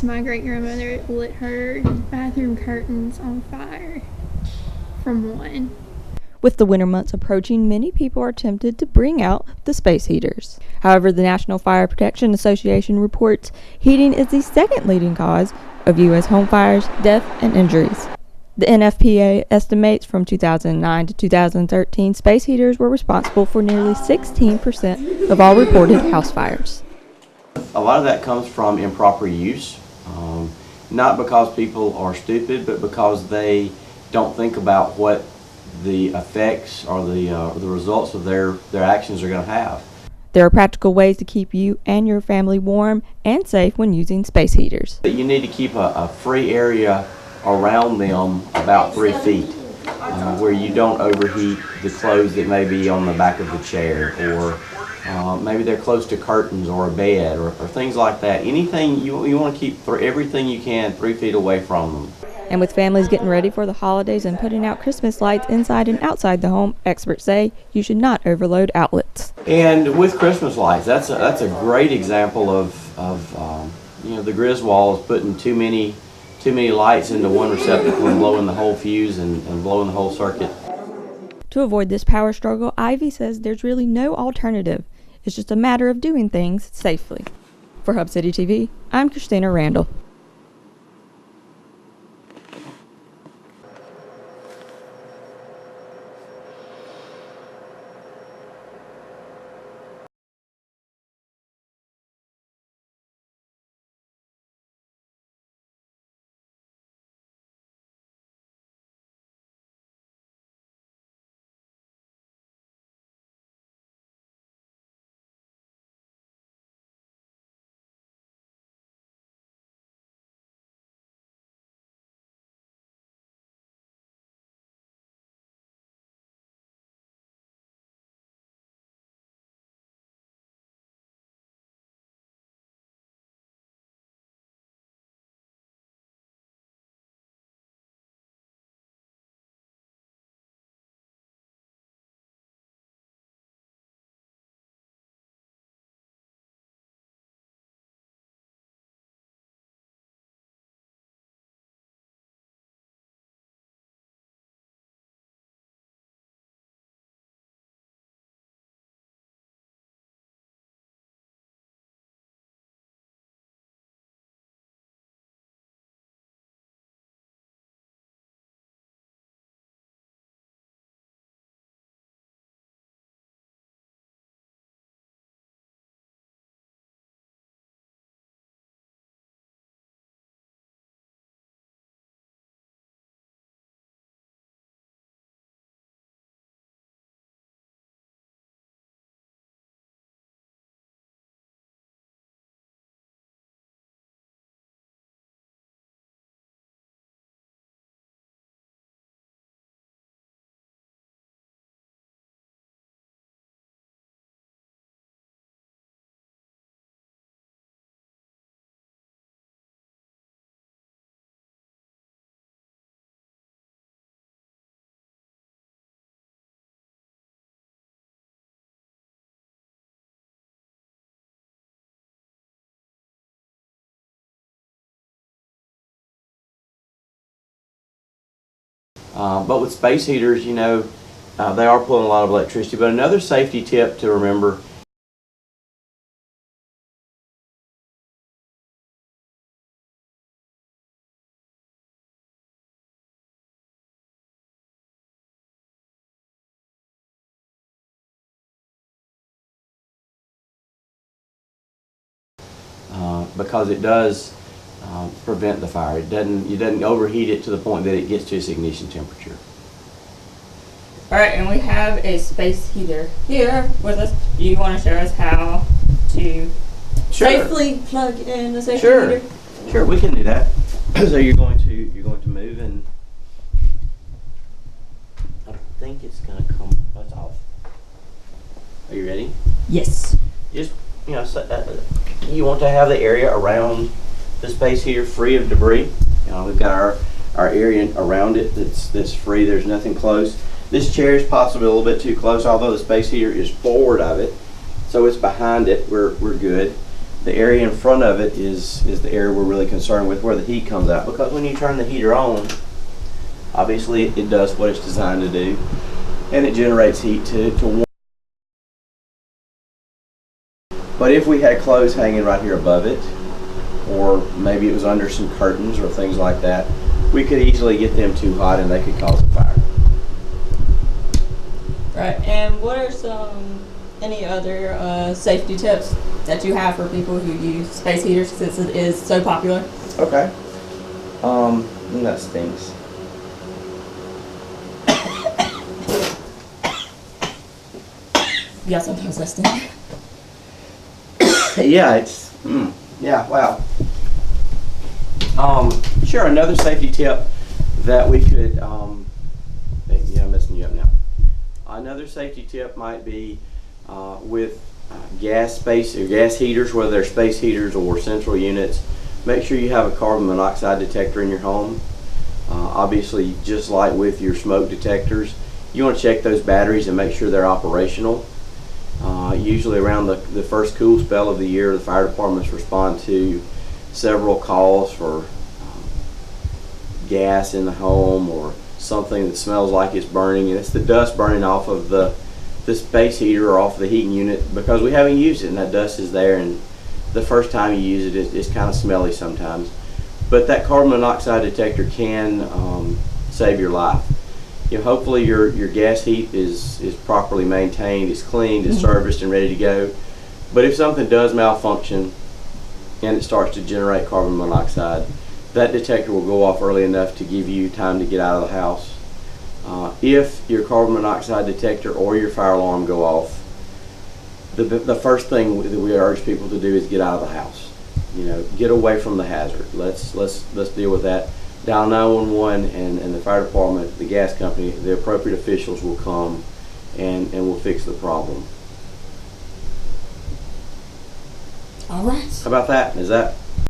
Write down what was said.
my great-grandmother lit her bathroom curtains on fire from one. With the winter months approaching, many people are tempted to bring out the space heaters. However, the National Fire Protection Association reports heating is the second leading cause of U.S. home fires, death, and injuries. The NFPA estimates from 2009 to 2013, space heaters were responsible for nearly 16% of all reported house fires. A lot of that comes from improper use, not because people are stupid, but because they don't think about what the effects or the results of their actions are going to have. There are practical ways to keep you and your family warm and safe when using space heaters. You need to keep a free area around them about 3 feet where you don't overheat the clothes that may be on the back of the chair, or maybe they're close to curtains or a bed or things like that. Anything you want to keep everything you can 3 feet away from them. And with families getting ready for the holidays and putting out Christmas lights inside and outside the home, experts say you should not overload outlets. And with Christmas lights, that's a great example of the Griswolds putting too many lights into one receptacle and blowing the whole fuse and blowing the whole circuit. To avoid this power struggle, Ivy says there's really no alternative. It's just a matter of doing things safely. For Hub City TV, I'm Christina Randall. But with space heaters, they are pulling a lot of electricity. But another safety tip to remember because it does prevent the fire. It doesn't overheat it to the point that it gets to its ignition temperature. All right, and we have a space heater here with us. Do you want to show us how to safely plug in the space heater? Sure, we can do that. So you're going to move, and I think it's going to come off. Are you ready? Yes. Just you want to have the area around the space heater free of debris. We've got our area around it that's free. There's nothing close. This chair is possibly a little bit too close, although the space heater is forward of it, so it's behind it. We're good. The area in front of it is the area we're really concerned with, where the heat comes out. Because when you turn the heater on, obviously it does what it's designed to do, and it generates heat to warm. But if we had clothes hanging right here above it, or maybe it was under some curtains or things like that, we could easily get them too hot and they could cause a fire. Right. And what are any other safety tips that you have for people who use space heaters since it is so popular? Okay. That stinks. Yeah, sometimes I stink. Yeah, it's, yeah, wow. Sure, another safety tip that we could, yeah, I'm messing you up now. Another safety tip might be with gas heaters, whether they're space heaters or central units, make sure you have a carbon monoxide detector in your home. Obviously, just like with your smoke detectors, you want to check those batteries and make sure they're operational. Usually around the first cool spell of the year, the fire departments respond to several calls for gas in the home or something that smells like it's burning, and it's the dust burning off of the space heater or off the heating unit because we haven't used it, and that dust is there, and the first time you use it, it's kind of smelly sometimes. But that carbon monoxide detector can save your life. You know, hopefully your gas heat is properly maintained, it's cleaned, it's serviced and ready to go. But if something does malfunction and it starts to generate carbon monoxide, that detector will go off early enough to give you time to get out of the house. If your carbon monoxide detector or your fire alarm go off, the first thing that we urge people to do is get out of the house. You know, get away from the hazard. Let's deal with that. Dial 911 and the fire department, the gas company, the appropriate officials will come and will fix the problem. All right. How about that? Is that